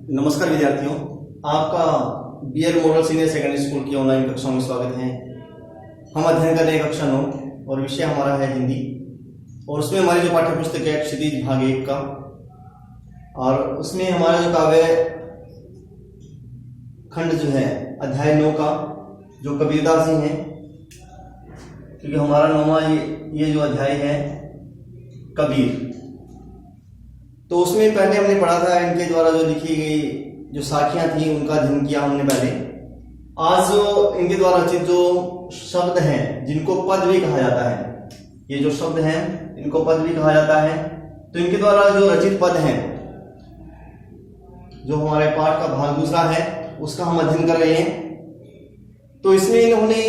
नमस्कार विद्यार्थियों, आपका BL model senior secondary school की ऑनलाइन कक्षाओं में स्वागत है। हम अध्ययन कर रहे हैं कक्षा 9 और विषय हमारा है हिंदी। और उसमें हमारी जो पाठ्य पुस्तक है क्षितिज भाग 1 का, और उसमें हमारा जो काव्य खंड जो है अध्याय 9 का, जो कबीरदास जी हैं, क्योंकि हमारा 9वां ये जो अध्याय है कबीर, तो उसमें पहले हमने पढ़ा था इनके द्वारा जो लिखी गई जो साखियां थी उनका अध्ययन किया हमने पहले। आज जो इनके द्वारा रचित जो शब्द हैं जिनको पद भी कहा जाता है, ये जो शब्द हैं इनको पद भी कहा जाता है, तो इनके द्वारा जो रचित पद हैं, जो हमारे पाठ का भाग दूसरा है उसका हम अध्ययन कर रहे हैं। तो इसमें इन्होंने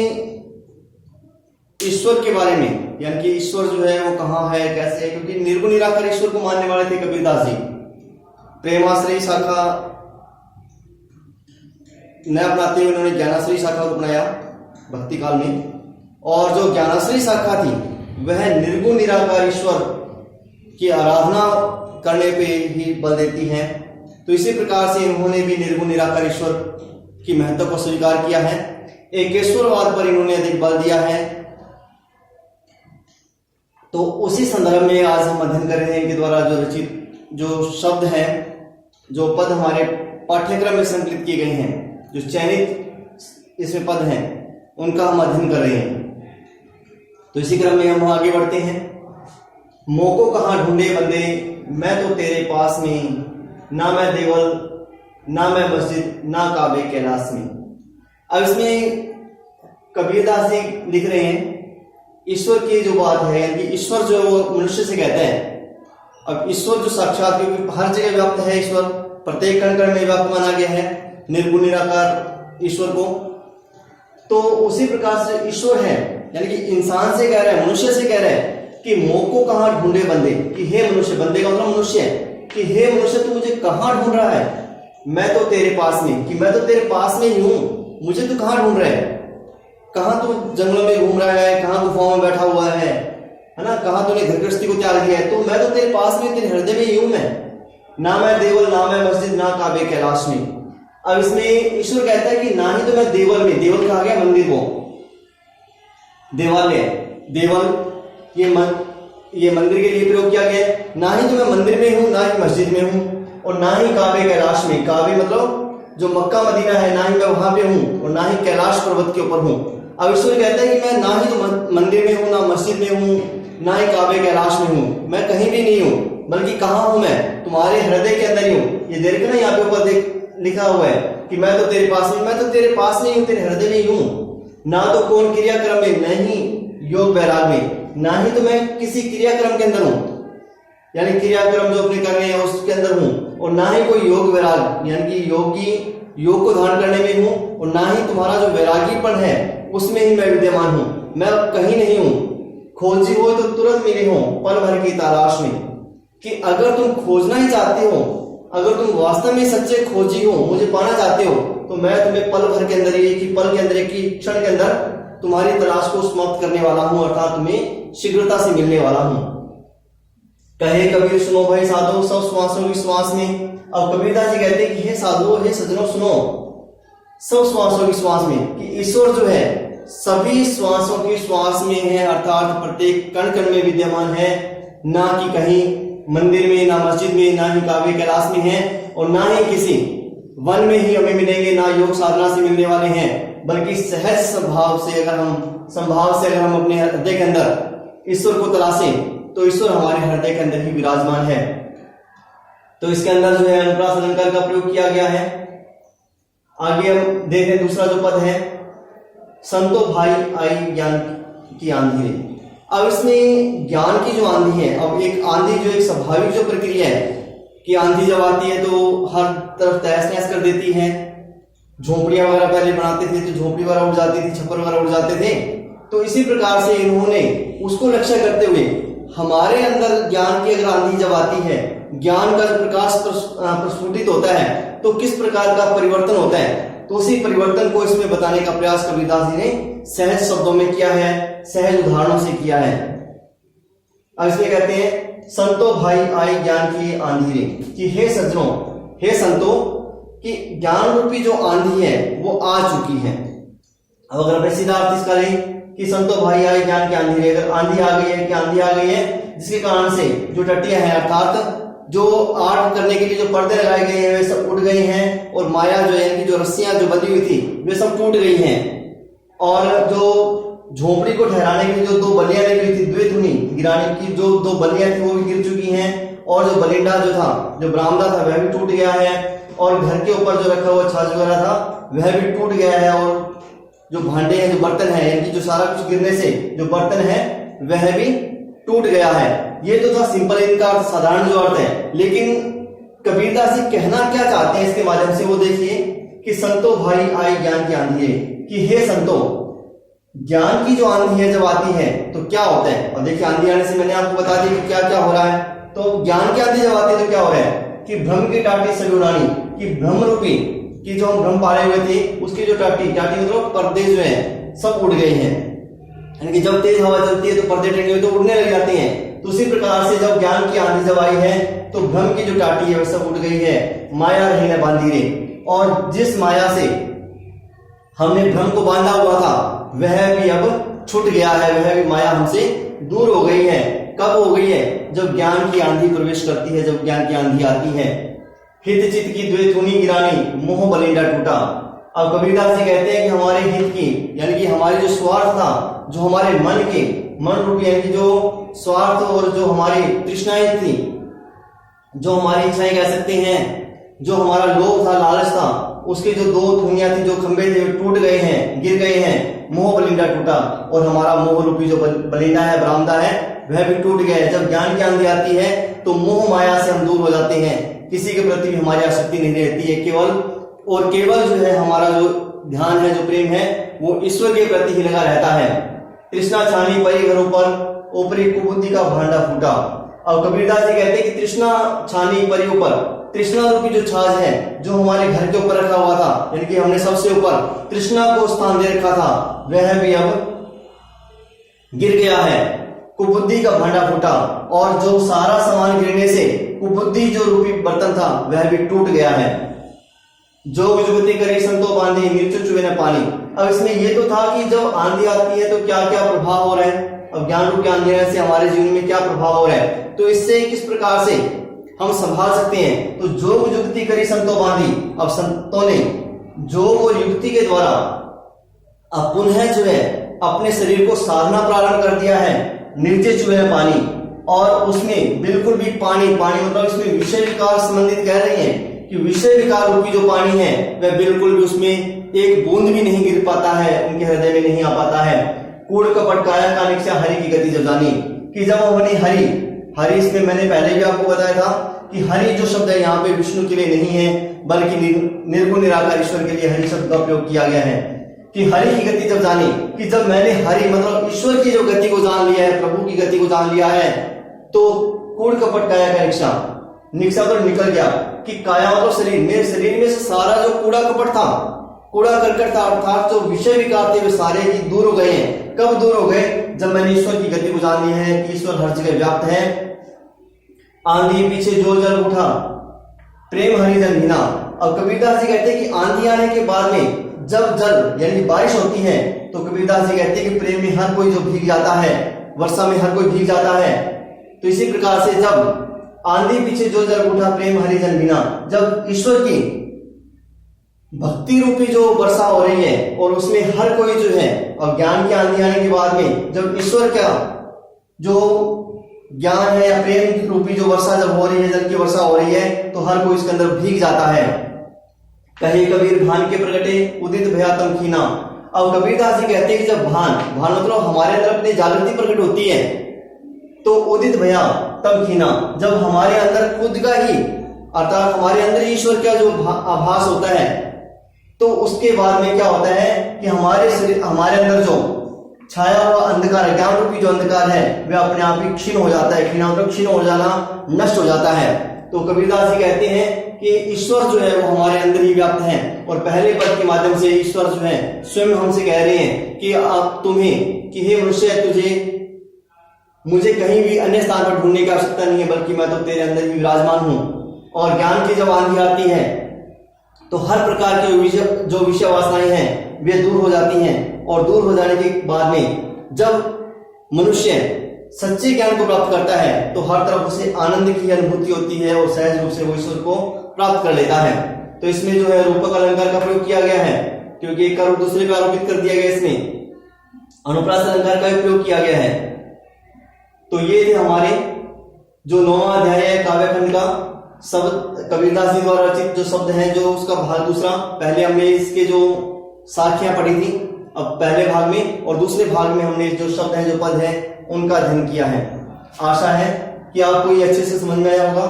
ईश्वर के बारे में, यानी कि ईश्वर जो है वो कहाँ है, कैसे है, क्योंकि निर्गुण निराकार ईश्वर को मानने वाले थे कबीरदास जी। प्रेमाश्रयी शाखा न अपनाते हुए उन्होंने ज्ञानाश्रयी शाखा को अपनाया भक्ति काल में, और जो ज्ञानाश्रयी शाखा थी वह निर्गुण निराकार ईश्वर की आराधना करने पे ही बल देती है। तो इसी प्रकार से इन्होंने भी निर्गुण निराकार ईश्वर की महत्व को स्वीकार किया है। एकेश्वरवाद पर इन्होंने अधिक बल दिया है। तो उसी संदर्भ में आज हम अध्ययन कर रहे हैं इनके द्वारा जो रचित जो शब्द हैं, जो पद हमारे पाठ्यक्रम में संकलित किए गए हैं, जो चयनित इसमें पद हैं, उनका हम अध्ययन कर रहे हैं। तो इसी क्रम में हम आगे बढ़ते हैं। मोको कहाँ ढूंढे बंदे, मैं तो तेरे पास में, ना मैं देवल ना मैं मस्जिद ना काबे कैलाश में। अब इसमें कबीरदास जी लिख रहे हैं ईश्वर की जो बात है, यानी ईश्वर जो मनुष्य से कहते हैं। अब ईश्वर जो साक्षात, क्योंकि हर जगह व्याप्त है ईश्वर, प्रत्येक कण कण में व्याप्त माना गया है निर्गुण निराकार ईश्वर को। तो उसी प्रकार से ईश्वर है, यानी कि इंसान से कह रहा है, मनुष्य से कह रहा है कि मोको कहाँ ढूंढे बंदे, कि हे मनुष्य, बंदे का मतलब मनुष्य है, कि हे मनुष्य तू मुझे कहाँ ढूंढ रहा है, मैं तो तेरे पास में, कि मैं तो तेरे पास में ही हूं, मुझे तू कहाँ ढूंढ रहा है, कहाँ तू जंगलों में घूम रहा है, कहाँ गुफाओं में बैठा हुआ है ना, कहाँ तूने घर गृहस्थी को त्याग दिया है, तो मैं तो तेरे पास में, तेरे हृदय में ही हूं मैं, ना मैं देवल ना मैं मस्जिद ना काबे कैलाश में। अब इसमें ईश्वर कहता है कि ना ही तो मैं देवल में, देवल कहा गया मंदिर को, देवालय, देवल ये मंदिर के लिए प्रयोग किया गया है, ना ही तो मैं मंदिर में हूं, ना ही मस्जिद में हूं, और ना ही काबे कैलाश में, काबे मतलब जो मक्का मदीना है, ना ही मैं वहां पे हूं, और ना ही कैलाश पर्वत के ऊपर हूं। अब ईश्वर कहता है कि मैं ना ही तो मंदिर में हूं, ना मस्जिद में हूं, ना ही काबे कैलाश में हूं, मैं कहीं भी नहीं हूं, बल्कि कहां हूं मैं, तुम्हारे हृदय के अंदर ही हूं। ये देख ना, यहाँ पे ऊपर देख लिखा हुआ है कि मैं तो तेरे पास में, मैं तो तेरे पास में ही हूं, तेरे हृदय में ही हूं। ना तो कौन क्रियाक्रम में, नहीं योग वैराग में, ना ही तो मैं किसी क्रियाक्रम के अंदर हूं, यानी क्रियाक्रम जो अपने कर रहे हैं उसके अंदर हूं, और ना ही कोई योग वैराग, यानी कि योग को धारण करने में हूं, और ना ही तुम्हारा जो वैरागीपन है उसमें ही मैं विद्यमान हूं, मैं कहीं नहीं हूं। खोजी हो तो तुरंत मिले हो पल भर की तलाश में, कि अगर तुम खोजना ही चाहते हो, अगर तुम वास्तव में सच्चे खोजी हो, मुझे पाना चाहते हो, तो मैं तुम्हें पल भर के अंदर, एक ही पल के अंदर, एक ही क्षण के अंदर तुम्हारी तलाश को समाप्त करने वाला हूं, अर्थात तुम्हें शीघ्रता से मिलने वाला हूं। कहे कबीर सुनो भाई साधो सब श्वासों की श्वास में। अब कबीरदास जी कहते हैं कि हे साधुओं, हे सज्जनों, सुनो सब श्वासों की श्वास में, कि ईश्वर जो है सभी श्वासों की श्वास में है, अर्थात प्रत्येक कण कण में विद्यमान है, ना कि कहीं मंदिर में, ना मस्जिद में, ना ही काबे कैलाश में है, और ना ही किसी वन में ही हमें मिलेंगे, ना योग साधना से मिलने वाले हैं, बल्कि सहज स्वभाव से अगर हम अपने हृदय के अंदर ईश्वर को तलाशें तो ईश्वर हमारे हृदय के अंदर ही विराजमान है। तो इसके अंदर जो है अनुप्रास अलंकार का प्रयोग किया गया है। आगे हम देख रहे दूसरा जो पद है, संतो भाई आई ज्ञान की आंधी रे। अब इसमें ज्ञान की जो आंधी है, अब एक आंधी जो एक स्वाभाविक जो प्रक्रिया है कि आंधी जब आती है तो हर तरफ तहस नहस कर देती है। झोपड़ियां वगैरह पहले बनाते थे तो झोपड़ी वगैरह उड़ जाती थी, छप्पर वगैरह उड़ जाते थे। तो इसी प्रकार से इन्होंने उसको लक्ष्य करते हुए हमारे अंदर ज्ञान की अगर आंधी जब आती है, ज्ञान का जो प्रकाश प्रस्फुटित होता है, तो किस प्रकार का परिवर्तन होता है, तो उसी परिवर्तन को इसमें बताने का प्रयास कबीरदास जी ने सहज शब्दों में किया है, सहज उदाहरणों से किया है। अब इसमें कहते हैं संतो भाई आई ज्ञान की आंधी रे, कि हे सज्जनों, हे संतो, कि ज्ञान रूपी जो आंधी है वो आ चुकी है। अब अगर अपने सीधा अर्थ इसका लें कि संतो भाई आए ज्ञान की आंधी रे, अगर आंधी आ गई है कि आंधी आ गई है जिसके कारण से जो टट्टियां हैं अर्थात जो आर्ट करने के लिए जो पर्दे लगाए गए हैं वे सब उठ गए हैं, और माया जो है इनकी जो रस्सियां जो बंधी हुई थी वे सब टूट गई हैं, और जो झोपड़ी को ठहराने के लिए जो 2 बलियां लगी हुई थी द्विधुनी गिराने की जो 2 बलियां थी वो भी गिर चुकी हैं, और जो बलिंडा जो था जो बरामदा था वह भी टूट गया है, और घर के ऊपर जो रखा हुआ छाछ वगैरह था वह भी टूट गया है, और जो भांडे हैं जो बर्तन है यानी कि जो सारा कुछ गिरने से जो बर्तन है वह भी टूट गया है। ये तो था सिंपल इनका साधारण जो अर्थ है, लेकिन कबीरदास जी कहना क्या चाहते हैं इसके माध्यम से वो देखिए कि संतो भाई आई ज्ञान की आंधी है, कि हे संतो ज्ञान की जो आंधी है जब आती है तो क्या होता है। और देखिए आंधी आने से मैंने आपको बता दिया कि क्या क्या हो रहा है। तो ज्ञान की आंधी जब आती है तो क्या हो रहा है कि भ्रम की टाटी सलूरानी, कि भ्रम रूपी कि जो हम भ्रम पाले हुए थे उसकी जो टाटी मतलब पर्दे जो है सब उड़ गए हैं, यानी कि जब तेज हवा चलती है तो पर्दे टेढ़े हुए तो उड़ने लग जाते हैं। तो उसी प्रकार से जब ज्ञान की आंधी जब आई है तो भ्रम की जो टाटी है वह सब उड़ गई है, माया रही न बांधी रे, और जिस माया से हमने भ्रम को बांधा हुआ था वह भी अब छूट गया है, वह भी माया हमसे दूर हो गई है। कब हो गई है? जब ज्ञान की आंधी प्रवेश करती है, जब ज्ञान की आंधी आती है। हित चित की द्वेधुनी गिरानी मोह बलिंडा टूटा। अब कबीरदास जी कहते हैं कि हमारे हित की यानी कि हमारे जो स्वार्थ था, जो हमारे मन रूपी यानी कि जो स्वार्थ और जो हमारी तृष्णाएं थी, जो हमारी इच्छाएं कह सकते हैं, जो हमारा लोभ था, लालच था, उसके जो 2 धुनियां थी, जो खंबे थे टूट गए हैं, गिर गए हैं, मोह बलिंडा टूटा, और हमारा मोह रूपी जो बलिंडा है, बरामदा है, वह भी टूट गया है। जब ज्ञान की आंधी आती है तो मोह माया से हम दूर हो जाते हैं, किसी के प्रति भी हमारी आसक्ति नहीं रहती है, केवल जो है हमारा जो ध्यान है, जो प्रेम है, वो ईश्वर के प्रति ही लगा रहता है। तृष्णा छानी परी घरों पर ऊपरी कुबुद्धि का भांडा फूटा। अब कबीरदास जी कहते हैं कि तृष्णा छानी परी ऊपर, तृष्णा रूपी जो छाछ है जो हमारे घर के ऊपर रखा हुआ था, यानी कि हमने सबसे ऊपर तृष्णा को स्थान दे रखा था, वह भी अब गिर गया है। कुबुद्धि का भांडा फूटा, और जो सारा सामान गिरने से कुबुद्धि जो रूपी बर्तन था वह भी टूट गया है। जो जुगति करे संतो बांधी नीचे चुए न पानी। अब इसमें ये तो था कि जब आंधी आती है तो क्या क्या प्रभाव हो रहे हैं। अब ज्ञान रूपी आंधी आने से हमारे जीवन में क्या प्रभाव हो रहा है, तो इससे किस प्रकार से हम संभाल सकते हैं। तो जोग जुगति करी संतो बांधी। अब संतों ने जोग और युक्ति के द्वारा अब पुनः जो है अपने शरीर को साधना प्रारंभ कर दिया है। नीचे चुए न पानी, और उसमें बिल्कुल भी पानी मतलब इसमें विषय विकार संबंधित कह रहे हैं कि विषय विकार रूपी जो पानी है वह बिल्कुल भी उसमें एक बूंद भी नहीं गिर पाता है, उनके हृदय में नहीं आ पाता है। कूड़ कपट काया का निक्षा हरि की गति जब जानी, कि जब हमने हरि इसमें मैंने पहले भी आपको बताया था कि हरि जो शब्द है यहाँ पे विष्णु के लिए नहीं है, बल्कि निर्गुण निराकार ईश्वर के लिए हरि शब्द का प्रयोग किया गया है। कि हरि की गति जब जानी, कि जब मैंने हरि मतलब ईश्वर की जो गति को जान लिया है, प्रभु की गति को जान लिया है, तो कूड़ कपट काया का निक्षा तो निकल गया। कि काया मतलब शरीर, मेरे शरीर में से सारा जो कूड़ा कपट था, कूड़ा करकट था, अर्थात जो विषय विकार थे वे सारे ही दूर हो गए हैं। कब दूर हो गए? जब मैंने ईश्वर की गति को जान लिया है कि ईश्वर हर जगह व्याप्त है। आंधी पीछे जो जल उठा प्रेम हरिजन भिना। अब कबीरदास जी कहते हैं कि आंधी आने के बाद में जब जल यानी बारिश होती है तो कबीरदास जी कहते हैं कि प्रेम में हर कोई जो भीग जाता है, वर्षा में हर कोई भीग जाता है। तो इसी प्रकार से जब आंधी पीछे जो जल उठा प्रेम हरिजन बिना, जब ईश्वर की भक्ति रूपी जो वर्षा हो रही है और उसमें हर कोई जो है, और ज्ञान की आंधी आने के बाद में जब ईश्वर का जो ज्ञान है या प्रेम रूपी जो वर्षा जब हो रही है, जल की वर्षा हो रही है, तो हर कोई इसके अंदर भीग जाता है। कहे कबीर भान के प्रगटे उदित भया तम खीना। अब कबीरदास जी कहते हैं कि जब भान मतलब हमारे अंदर अपनी जागृति प्रकट होती है, तो उदित भया तम खीना, जब हमारे अंदर खुद का ही अर्थात हमारे अंदर ईश्वर का जो आभास होता है, तो उसके बाद में क्या होता है कि हमारे अंदर जो छाया हुआ अंधकार है, ज्ञान रूपी जो अंधकार है, वह अपने आप ही क्षीण हो जाता है। क्षीण मतलब क्षीण हो जाना, नष्ट हो जाता है। तो कबीरदास जी कहते हैं कि ईश्वर जो है वो हमारे अंदर ही व्याप्त है, और पहले पद के माध्यम से ईश्वर जो है स्वयं हमसे कह रहे हैं कि आप तुम्हें कि हे मनुष्य, तुझे मुझे कहीं भी अन्य स्थान पर ढूंढने की आवश्यकता नहीं है, बल्कि मैं तो तेरे अंदर ही विराजमान हूं। और ज्ञान की जब आंधी आती है तो हर प्रकार की जो विषय वासनाएं हैं वे दूर हो जाती हैं, और दूर हो जाने के बाद में जब मनुष्य सच्चे ज्ञान को प्राप्त करता है तो हर तरफ उसे आनंद की अनुभूति होती है और सहज रूप से वो ईश्वर को प्राप्त कर लेता है। तो इसमें जो है रूपक अलंकार का प्रयोग किया गया है, क्योंकि एक का रूप दूसरे पे आरोपित कर दिया गया, इसमें अनुप्रास अलंकार का भी प्रयोग किया गया है। तो ये थे हमारे जो 9वां अध्याय है काव्यखंड का शब्द, कबीरदास जी द्वारा रचित जो शब्द हैं, जो उसका भाग दूसरा। पहले हमने इसके जो साखियां पढ़ी थी अब पहले भाग में, और दूसरे भाग में हमने जो शब्द हैं, जो पद हैं, उनका अध्ययन किया है। आशा है कि आपको ये अच्छे से समझ में आया होगा,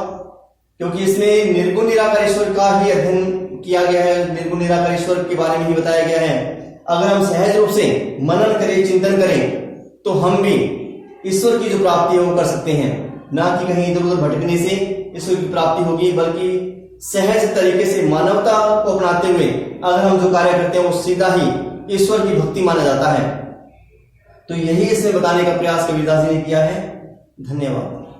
क्योंकि इसमें निर्गुण निराकार ईश्वर का ही अध्ययन किया गया है, निर्गुण निराकार ईश्वर के बारे में ही बताया गया है। अगर हम सहज रूप से मनन करें, चिंतन करें, तो हम भी ईश्वर की जो प्राप्ति है वो कर सकते हैं। ना कि कहीं इधर उधर भटकने से ईश्वर की प्राप्ति होगी, बल्कि सहज तरीके से मानवता को अपनाते हुए अगर हम जो कार्य करते हैं वो सीधा ही ईश्वर की भक्ति माना जाता है। तो यही इसमें बताने का प्रयास कबीरदास जी ने किया है। धन्यवाद।